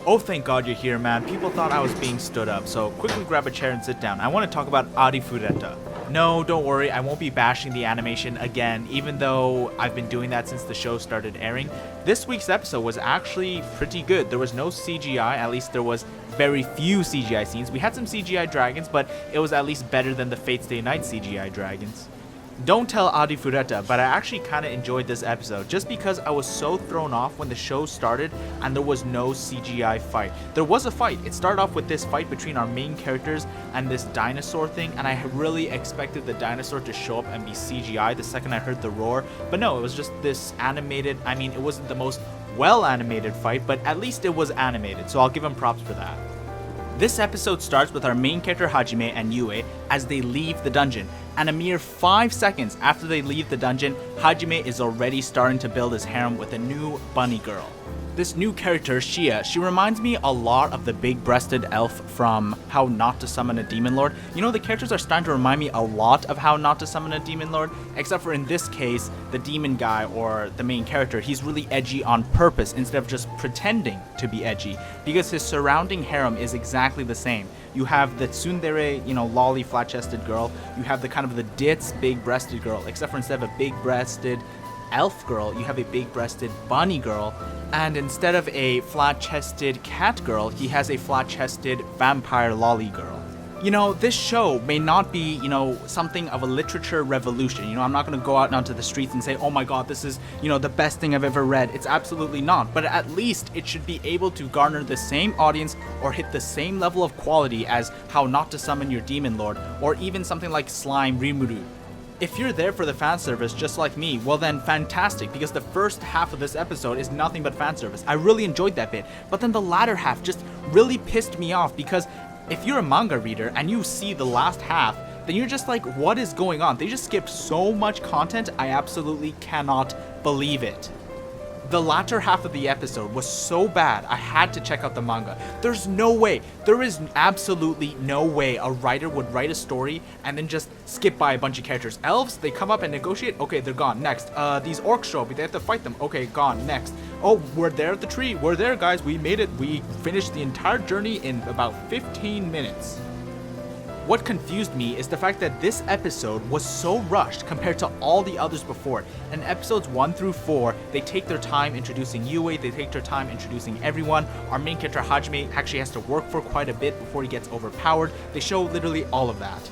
Oh, thank God you're here, man. People thought I was being stood up, so quickly grab a chair and sit down. I want to talk about Arifureta. No, don't worry, I won't be bashing the animation again, even though I've been doing that since the show started airing. This week's episode was actually pretty good. There was no CGI, at least there was very few CGI scenes. We had some CGI dragons, but it was at least better than the Fate's Day Night CGI dragons. Don't tell Arifureta, but I actually kind of enjoyed this episode just because I was so thrown off when the show started and there was no CGI fight. There was a fight. It started off with this fight between our main characters and this dinosaur thing, and I really expected the dinosaur to show up and be CGI the second I heard the roar, but no, it was just this animated. I mean, it wasn't the most well animated fight, but at least it was animated, so I'll give him props for that. This episode starts with our main character Hajime and Yue as they leave the dungeon, and a mere 5 seconds after they leave the dungeon, Hajime is already starting to build his harem with a new bunny girl. This new character, Shia, she reminds me a lot of the big-breasted elf from How Not to Summon a Demon Lord. You know, the characters are starting to remind me a lot of How Not to Summon a Demon Lord, except for in this case, the demon guy or the main character, he's really edgy on purpose instead of just pretending to be edgy, because his surrounding harem is exactly the same. You have the tsundere, lolly, flat-chested girl. You have the kind of the ditz, big-breasted girl, except for instead of a big-breasted elf girl, you have a big-breasted bunny girl, and instead of a flat-chested cat girl, he has a flat-chested vampire lolly girl. This show may not be, something of a literature revolution. I'm not going to go out onto the streets and say, oh my god, this is, the best thing I've ever read. It's absolutely not. But at least it should be able to garner the same audience or hit the same level of quality as How Not to Summon Your Demon Lord, or even something like Slime Rimuru. If you're there for the fan service just like me, well then fantastic, because the first half of this episode is nothing but fan service. I really enjoyed that bit, but then the latter half just really pissed me off, because if you're a manga reader and you see the last half, then you're just like, what is going on? They just skipped so much content, I absolutely cannot believe it. The latter half of the episode was so bad, I had to check out the manga. There is absolutely no way a writer would write a story and then just skip by a bunch of characters. Elves, they come up and negotiate, okay, they're gone, next. These orcs show up, they have to fight them, okay, gone, next. Oh, we're there at the tree, we're there guys, we made it, we finished the entire journey in about 15 minutes. What confused me is the fact that this episode was so rushed compared to all the others before. In episodes 1 through 4, they take their time introducing Yue, they take their time introducing everyone. Our main character Hajime actually has to work for quite a bit before he gets overpowered. They show literally all of that.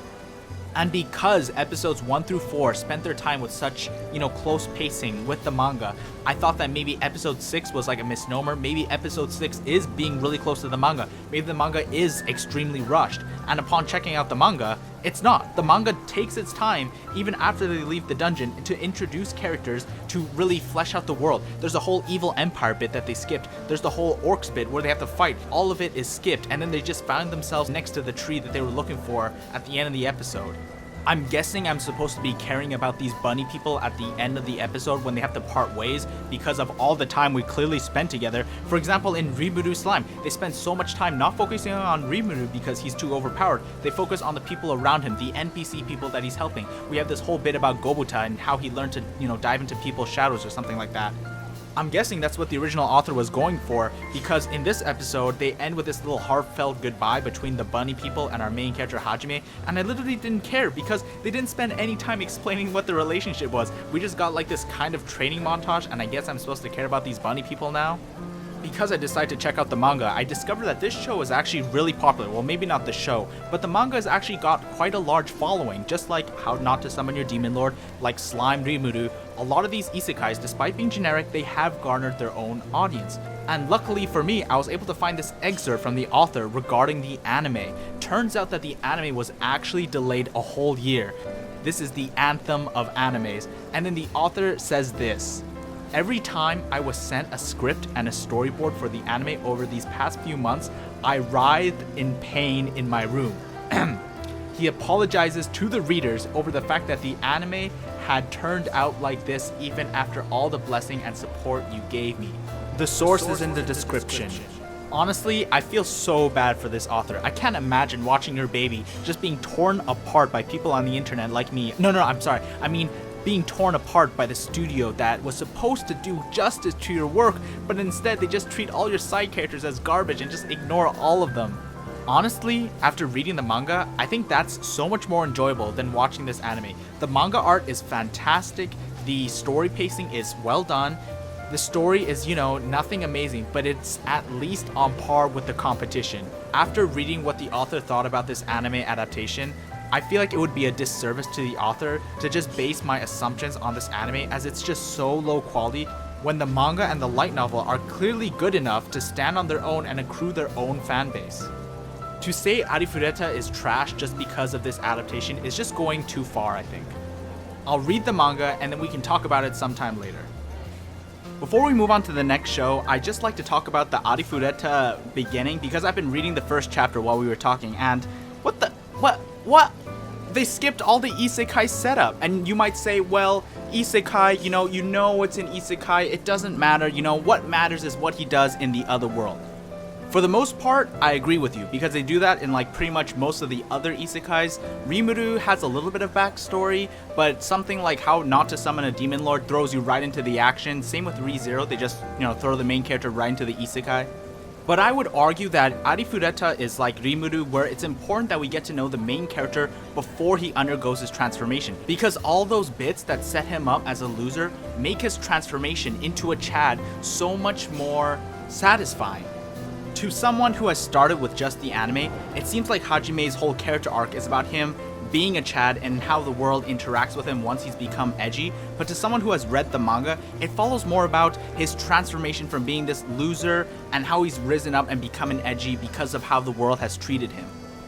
And because episodes 1 through 4 spent their time with such, close pacing with the manga, I thought that maybe episode 6 was like a misnomer. Maybe episode 6 is being really close to the manga. Maybe the manga is extremely rushed. And upon checking out the manga, it's not. The manga takes its time, even after they leave the dungeon, to introduce characters to really flesh out the world. There's a whole evil empire bit that they skipped. There's the whole orcs bit where they have to fight. All of it is skipped, and then they just found themselves next to the tree that they were looking for at the end of the episode. I'm guessing I'm supposed to be caring about these bunny people at the end of the episode when they have to part ways because of all the time we clearly spent together. For example, in Rimuru Slime, they spend so much time not focusing on Rimuru because he's too overpowered. They focus on the people around him, the NPC people that he's helping. We have this whole bit about Gobuta and how he learned to, dive into people's shadows or something like that. I'm guessing that's what the original author was going for, because in this episode, they end with this little heartfelt goodbye between the bunny people and our main character Hajime, and I literally didn't care because they didn't spend any time explaining what the relationship was. We just got like this kind of training montage, and I guess I'm supposed to care about these bunny people now? Because I decided to check out the manga, I discovered that this show is actually really popular. Well, maybe not the show, but the manga has actually got quite a large following, just like How Not to Summon Your Demon Lord, like Slime Rimuru. A lot of these isekais, despite being generic, they have garnered their own audience. And luckily for me, I was able to find this excerpt from the author regarding the anime. Turns out that the anime was actually delayed a whole year. This is the anthem of animes. And then the author says this: every time I was sent a script and a storyboard for the anime over these past few months, I writhed in pain in my room. He apologizes to the readers over the fact that the anime had turned out like this even after all the blessing and support you gave me. The source is in the description. Honestly, I feel so bad for this author. I can't imagine watching your baby just being torn apart by people on the internet like me. No, I'm sorry. I mean, being torn apart by the studio that was supposed to do justice to your work, but instead they just treat all your side characters as garbage and just ignore all of them. Honestly, after reading the manga, I think that's so much more enjoyable than watching this anime. The manga art is fantastic, the story pacing is well done, the story is, nothing amazing, but it's at least on par with the competition. After reading what the author thought about this anime adaptation, I feel like it would be a disservice to the author to just base my assumptions on this anime, as it's just so low quality when the manga and the light novel are clearly good enough to stand on their own and accrue their own fan base. To say Arifureta is trash just because of this adaptation is just going too far, I think. I'll read the manga and then we can talk about it sometime later. Before we move on to the next show, I'd just like to talk about the Arifureta beginning, because I've been reading the first chapter while we were talking, and what? They skipped all the isekai setup. And you might say, well, isekai, you know it's an isekai, it doesn't matter, what matters is what he does in the other world. For the most part, I agree with you, because they do that in pretty much most of the other isekais. Rimuru has a little bit of backstory, but something like how not to summon a demon lord throws you right into the action. Same with ReZero, they just, throw the main character right into the isekai. But I would argue that Arifureta is like Rimuru, where it's important that we get to know the main character before he undergoes his transformation, because all those bits that set him up as a loser make his transformation into a Chad so much more satisfying. To someone who has started with just the anime, it seems like Hajime's whole character arc is about him being a Chad and how the world interacts with him once he's become edgy, but to someone who has read the manga, it follows more about his transformation from being this loser and how he's risen up and become an edgy because of how the world has treated him.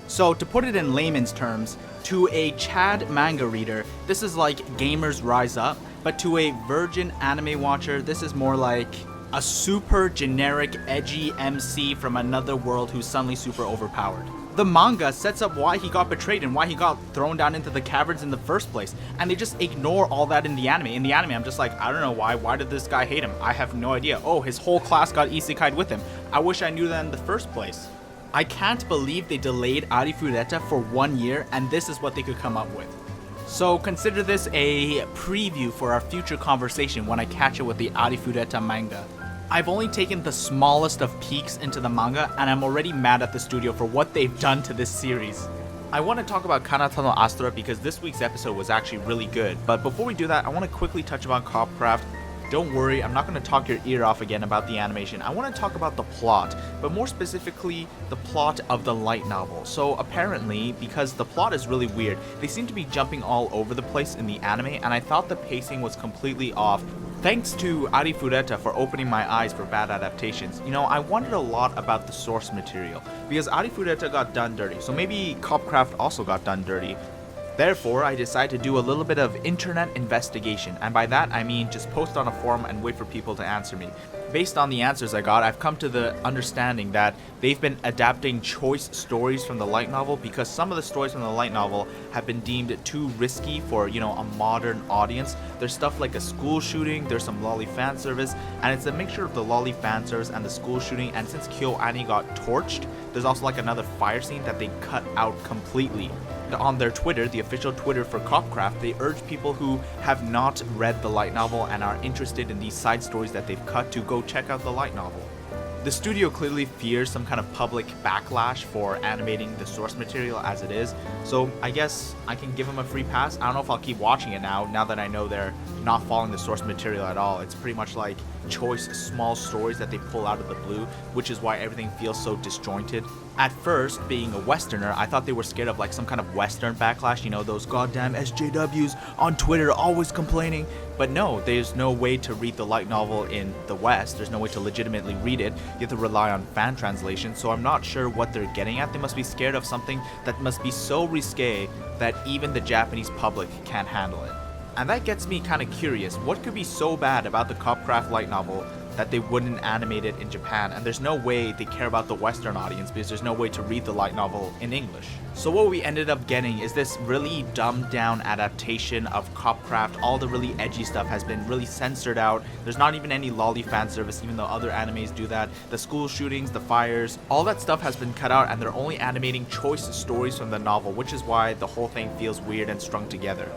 So to put it in layman's terms, to a Chad manga reader, this is like Gamers Rise Up, but to a virgin anime watcher, this is more like a super generic edgy MC from another world who's suddenly super overpowered. The manga sets up why he got betrayed and why he got thrown down into the caverns in the first place, and they just ignore all that in the anime. In the anime, I'm just like, I don't know why did this guy hate him? I have no idea. Oh, his whole class got isekai'd with him. I wish I knew that in the first place. I can't believe they delayed Arifureta for 1 year, and this is what they could come up with. So consider this a preview for our future conversation when I catch up with the Arifureta manga. I've only taken the smallest of peeks into the manga, and I'm already mad at the studio for what they've done to this series. I want to talk about Kanata no Astra because this week's episode was actually really good, but before we do that, I want to quickly touch upon Copcraft. Don't worry, I'm not going to talk your ear off again about the animation. I want to talk about the plot, but more specifically, the plot of the light novel. So apparently, because the plot is really weird, they seem to be jumping all over the place in the anime, and I thought the pacing was completely off. Thanks to Arifureta for opening my eyes for bad adaptations. I wondered a lot about the source material, because Arifureta got done dirty, so maybe Copcraft also got done dirty. Therefore, I decided to do a little bit of internet investigation, and by that I mean just post on a forum and wait for people to answer me. Based on the answers I got, I've come to the understanding that they've been adapting choice stories from the light novel because some of the stories from the light novel have been deemed too risky for, a modern audience. There's stuff like a school shooting, there's some lolly fan service, and it's a mixture of the lolly fan service and the school shooting, and since KyoAni got torched, there's also like another fire scene that they cut out completely. On their Twitter, the official Twitter for Copcraft, they urge people who have not read the light novel and are interested in these side stories that they've cut to go check out the light novel. The studio clearly fears some kind of public backlash for animating the source material as it is, so I guess I can give them a free pass. I don't know if I'll keep watching it now that I know they're not following the source material at all. It's pretty much like choice small stories that they pull out of the blue, which is why everything feels so disjointed. At first, being a Westerner, I thought they were scared of like some kind of Western backlash, those goddamn SJWs on Twitter always complaining. But no, there's no way to read the light novel in the West. There's no way to legitimately read it. You have to rely on fan translation, so I'm not sure what they're getting at. They must be scared of something that must be so risque that even the Japanese public can't handle it. And that gets me kind of curious. What could be so bad about the Copcraft light novel that they wouldn't animate it in Japan? And there's no way they care about the Western audience because there's no way to read the light novel in English. So what we ended up getting is this really dumbed down adaptation of Copcraft. All the really edgy stuff has been really censored out. There's not even any lolly fan service, even though other animes do that. The school shootings, the fires, all that stuff has been cut out, and they're only animating choice stories from the novel, which is why the whole thing feels weird and strung together.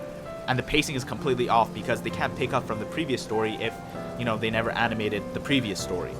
and the pacing is completely off because they can't pick up from the previous story if, they never animated the previous story.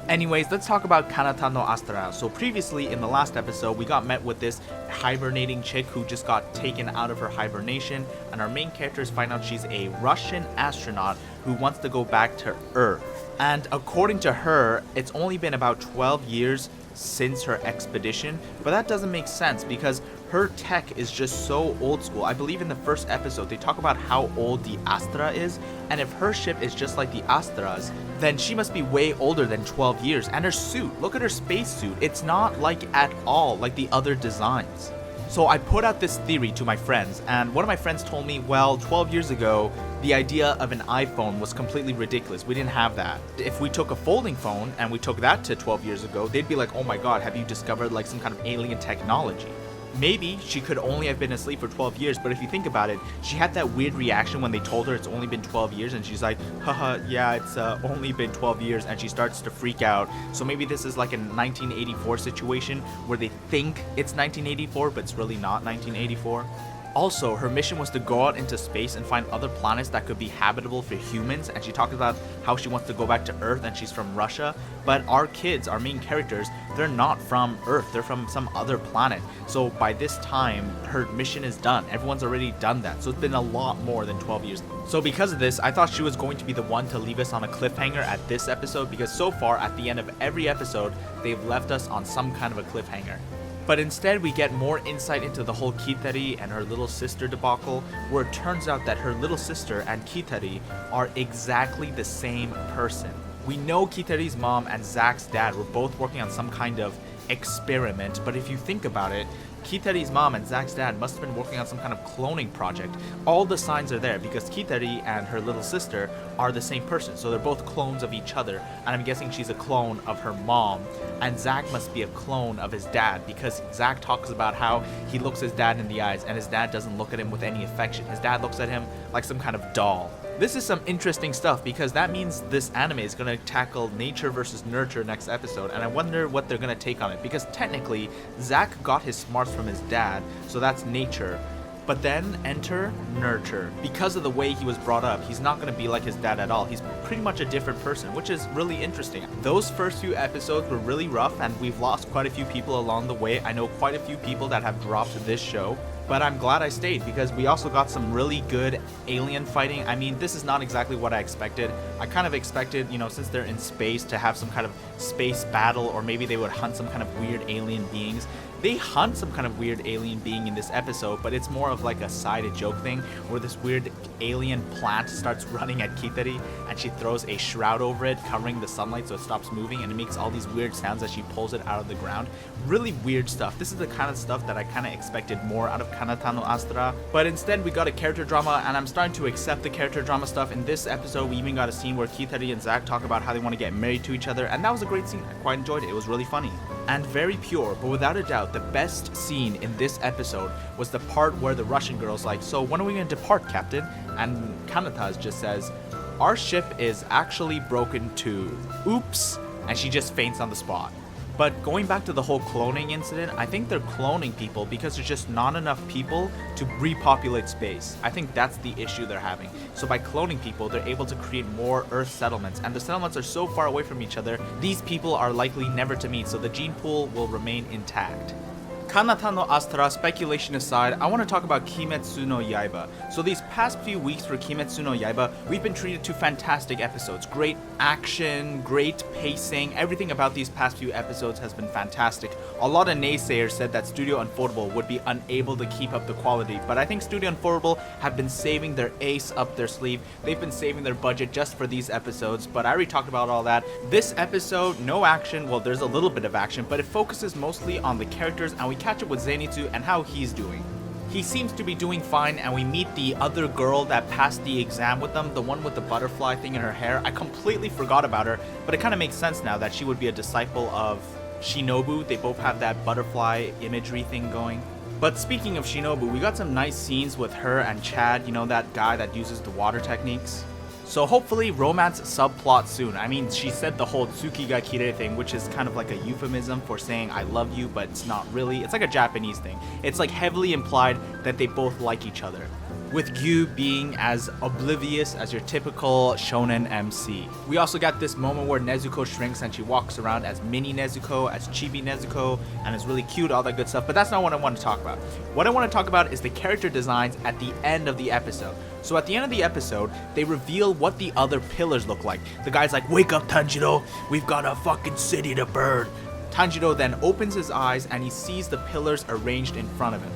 Anyways, let's talk about Kanata no Astra. So previously in the last episode, we got met with this hibernating chick who just got taken out of her hibernation, and our main characters find out she's a Russian astronaut who wants to go back to Earth. And according to her, it's only been about 12 years since her expedition, but that doesn't make sense because her tech is just so old school. I believe in the first episode they talk about how old the Astra is, and if her ship is just like the Astra's, then she must be way older than 12 years. And her suit, look at her space suit, it's not like at all like the other designs. So I put out this theory to my friends, and one of my friends told me, well, 12 years ago, the idea of an iPhone was completely ridiculous. We didn't have that. If we took a folding phone and we took that to 12 years ago, they'd be like, oh my god, have you discovered like some kind of alien technology? Maybe she could only have been asleep for 12 years, but if you think about it, she had that weird reaction when they told her it's only been 12 years, and she's like, haha, yeah, it's only been 12 years, and she starts to freak out. So maybe this is like a 1984 situation where they think it's 1984, but it's really not 1984. Also, her mission was to go out into space and find other planets that could be habitable for humans, and she talked about how she wants to go back to Earth and she's from Russia, but our kids, our main characters, they're not from Earth, they're from some other planet. So by this time, her mission is done. Everyone's already done that, so it's been a lot more than 12 years. So because of this, I thought she was going to be the one to leave us on a cliffhanger at this episode, because so far, at the end of every episode, they've left us on some kind of a cliffhanger. But instead, we get more insight into the whole Kitari and her little sister debacle, where it turns out that her little sister and Kitari are exactly the same person. We know Kitari's mom and Zach's dad were both working on some kind of experiment, but if you think about it, Kitari's mom and Zach's dad must have been working on some kind of cloning project. All the signs are there because Kitari and her little sister are the same person, so they're both clones of each other, and I'm guessing she's a clone of her mom, and Zach must be a clone of his dad because Zach talks about how he looks his dad in the eyes and his dad doesn't look at him with any affection. His dad looks at him like some kind of doll. This is some interesting stuff because that means this anime is going to tackle nature versus nurture next episode, and I wonder what they're going to take on it because technically Zach got his smarts from his dad, so that's nature. But then enter nurture. Because of the way he was brought up, he's not going to be like his dad at all. He's pretty much a different person, which is really interesting. Those first few episodes were really rough and we've lost quite a few people along the way. I know quite a few people that have dropped this show, but I'm glad I stayed because we also got some really good alien fighting. I mean, this is not exactly what I expected. I kind of expected, since they're in space, to have some kind of space battle, or maybe they would hunt some kind of weird alien beings. They hunt some kind of weird alien being in this episode, but it's more of like a sided joke thing where this weird alien plant starts running at Kitari and she throws a shroud over it covering the sunlight so it stops moving, and it makes all these weird sounds as she pulls it out of the ground. Really weird stuff. This is the kind of stuff that I kind of expected more out of Kanata no Astra, but instead we got a character drama, and I'm starting to accept the character drama stuff. In this episode, we even got a scene where Kitari and Zach talk about how they want to get married to each other, and that was a great scene. I quite enjoyed it. It was really funny and very pure, but without a doubt, the best scene in this episode was the part where the Russian girl's like, so when are we going to depart, Captain? And Kanata just says, our ship is actually broken too. Oops. And she just faints on the spot. But going back to the whole cloning incident, I think they're cloning people because there's just not enough people to repopulate space. I think that's the issue they're having. So by cloning people, they're able to create more Earth settlements, and the settlements are so far away from each other, these people are likely never to meet, so the gene pool will remain intact. Kanata no Astra, speculation aside, I want to talk about Kimetsu no Yaiba. So these past few weeks for Kimetsu no Yaiba, we've been treated to fantastic episodes. Great action, great pacing, everything about these past few episodes has been fantastic. A lot of naysayers said that Studio Unfoldable would be unable to keep up the quality, but I think Studio Unfoldable have been saving their ace up their sleeve. They've been saving their budget just for these episodes, but I already talked about all that. This episode, no action. Well, there's a little bit of action, but it focuses mostly on the characters, and we catch up with Zenitsu and how he's doing. He seems to be doing fine, and we meet the other girl that passed the exam with them, the one with the butterfly thing in her hair. I completely forgot about her, but it kind of makes sense now that she would be a disciple of Shinobu. They both have that butterfly imagery thing going. But speaking of Shinobu, we got some nice scenes with her and Chad, that guy that uses the water techniques. So hopefully romance subplot soon. I mean, she said the whole Tsuki ga kirei thing, which is kind of like a euphemism for saying I love you, but it's not really. It's like a Japanese thing. It's like heavily implied that they both like each other. with Gyu being as oblivious as your typical shonen MC. We also got this moment where Nezuko shrinks and she walks around as mini Nezuko, as chibi Nezuko, and is really cute, all that good stuff, but that's not what I want to talk about. What I want to talk about is the character designs at the end of the episode. So at the end of the episode, they reveal what the other pillars look like. The guy's like, "Wake up, Tanjiro, we've got a fucking city to burn." Tanjiro then opens his eyes and he sees the pillars arranged in front of him.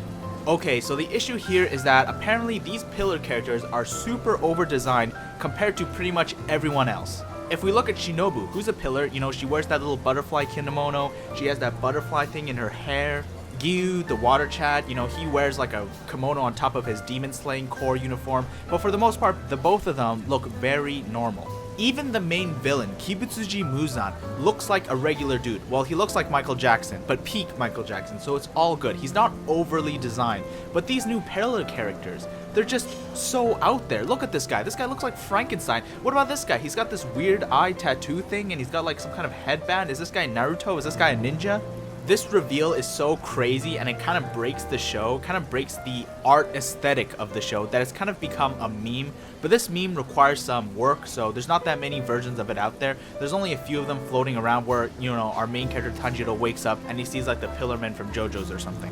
Okay, so the issue here is that apparently these pillar characters are super over-designed compared to pretty much everyone else. If we look at Shinobu, who's a pillar, you know, she wears that little butterfly kimono, she has that butterfly thing in her hair. Gyu, the water Chad, you know, he wears like a kimono on top of his demon slaying core uniform, but for the most part, the both of them look very normal. Even the main villain, Kibutsuji Muzan, looks like a regular dude. Well, he looks like Michael Jackson, but peak Michael Jackson, so it's all good. He's not overly designed. But these new parallel characters, they're just so out there. Look at this guy. This guy looks like Frankenstein. What about this guy? He's got this weird eye tattoo thing, and he's got like some kind of headband. Is this guy Naruto? Is this guy a ninja? This reveal is so crazy, and it kind of breaks the show, kind of breaks the art aesthetic of the show that it's kind of become a meme. But this meme requires some work, so there's not that many versions of it out there. There's only a few of them floating around where, you know, our main character Tanjiro wakes up and he sees like the Pillar Men from JoJo's or something.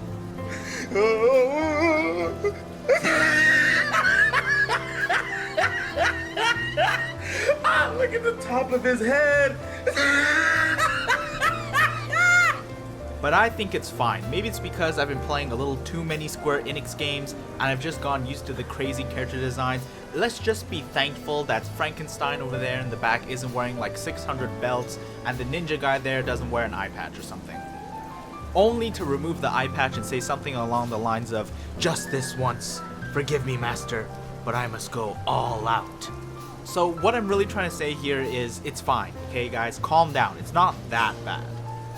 Ah, look at the top of his head. But I think it's fine. Maybe it's because I've been playing a little too many Square Enix games and I've just gotten used to the crazy character designs. Let's just be thankful that Frankenstein over there in the back isn't wearing like 600 belts and the ninja guy there doesn't wear an eye patch or something. Only to remove the eye patch and say something along the lines of, "Just this once, forgive me, master, but I must go all out." So what I'm really trying to say here is it's fine, okay guys, calm down, it's not that bad.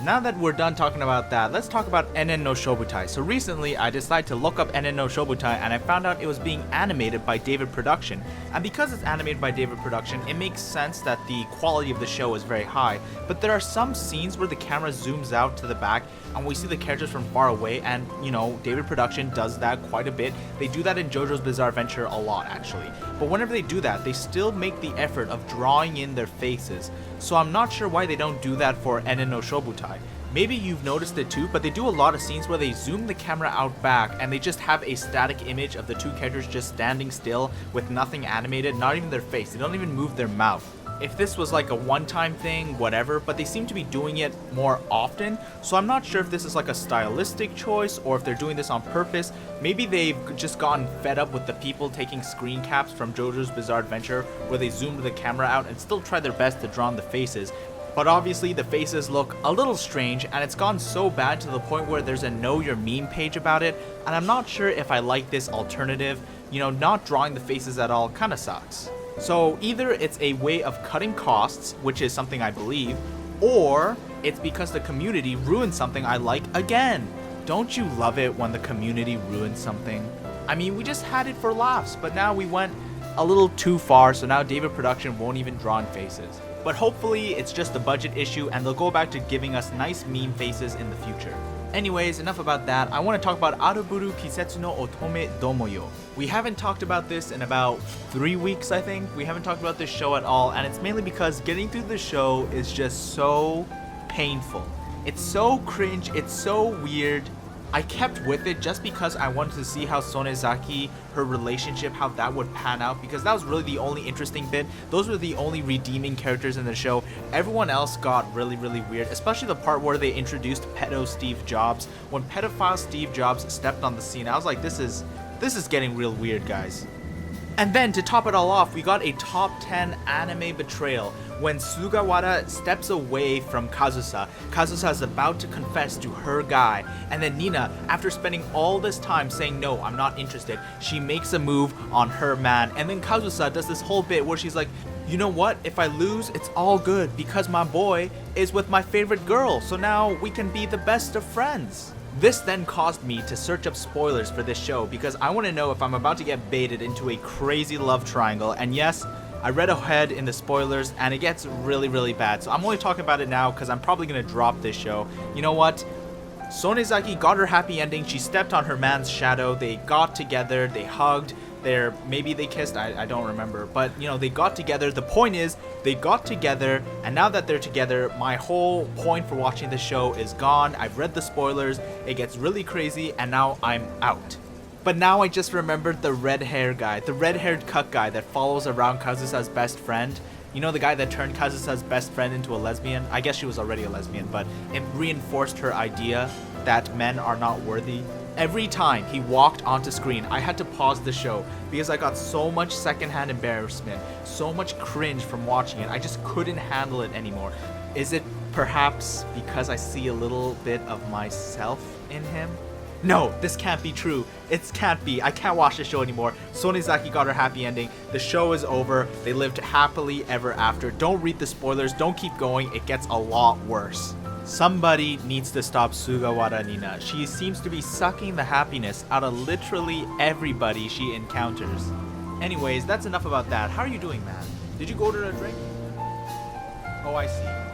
Now that we're done talking about that, let's talk about Enen no Shobutai. So recently, I decided to look up Enen no Shobutai and I found out it was being animated by David Production. And because it's animated by David Production, it makes sense that the quality of the show is very high. But there are some scenes where the camera zooms out to the back and we see the characters from far away, and you know, David Production does that quite a bit. They do that in JoJo's Bizarre Adventure a lot actually. But whenever they do that, they still make the effort of drawing in their faces. So I'm not sure why they don't do that for Enen no Shobutai. Maybe you've noticed it too, but they do a lot of scenes where they zoom the camera out back and they just have a static image of the two characters just standing still with nothing animated, not even their face. They don't even move their mouth. If this was like a one-time thing, whatever, but they seem to be doing it more often, so I'm not sure if this is like a stylistic choice or if they're doing this on purpose. Maybe they've just gotten fed up with the people taking screen caps from JoJo's Bizarre Adventure where they zoomed the camera out and still try their best to draw on the faces. But obviously the faces look a little strange, and it's gone so bad to the point where there's a Know Your Meme page about it, and I'm not sure if I like this alternative. You know, not drawing the faces at all kinda sucks. So either it's a way of cutting costs, which is something I believe, or it's because the community ruined something I like again. Don't you love it when the community ruins something? I mean, we just had it for laughs, but now we went a little too far, so now David Production won't even draw in faces. But hopefully it's just a budget issue and they'll go back to giving us nice meme faces in the future. Anyways, enough about that. I want to talk about Araburu Kisetsu no Otome-domo. We haven't talked about this in about 3 weeks, I think. We haven't talked about this show at all, and it's mainly because getting through the show is just so painful. It's so cringe, it's so weird. I kept with it just because I wanted to see how Sonezaki, her relationship, how that would pan out, because that was really the only interesting bit. Those were the only redeeming characters in the show. Everyone else got really, really weird, especially the part where they introduced pedo Steve Jobs. When pedophile Steve Jobs stepped on the scene, I was like, this is getting real weird, guys. And then to top it all off, we got a top 10 anime betrayal. When Sugawara steps away from Kazusa, Kazusa is about to confess to her guy, and then Nina, after spending all this time saying no, I'm not interested, she makes a move on her man, and then Kazusa does this whole bit where she's like, you know what, if I lose, it's all good because my boy is with my favorite girl, so now we can be the best of friends. This then caused me to search up spoilers for this show because I want to know if I'm about to get baited into a crazy love triangle, and yes, I read ahead in the spoilers and it gets really, really bad. So I'm only talking about it now because I'm probably going to drop this show. You know what? Sonezaki got her happy ending. She stepped on her man's shadow. They got together. They hugged. Maybe they kissed, I don't remember, but you know, they got together. The point is, they got together, and now that they're together, my whole point for watching the show is gone. I've read the spoilers, it gets really crazy, and now I'm out. But now I just remembered the red hair guy, the red haired cuck guy that follows around Kazusa's best friend. You know, the guy that turned Kazusa's best friend into a lesbian? I guess she was already a lesbian, but it reinforced her idea that men are not worthy. Every time he walked onto screen, I had to pause the show because I got so much secondhand embarrassment, so much cringe from watching it. I just couldn't handle it anymore. Is it perhaps because I see a little bit of myself in him? No, this can't be true. It can't be. I can't watch the show anymore. Sonizaki got her happy ending. The show is over. They lived happily ever after. Don't read the spoilers. Don't keep going. It gets a lot worse. Somebody needs to stop Sugawara Nina. She seems to be sucking the happiness out of literally everybody she encounters. Anyways, that's enough about that. How are you doing, man? Did you go order a drink? Oh, I see.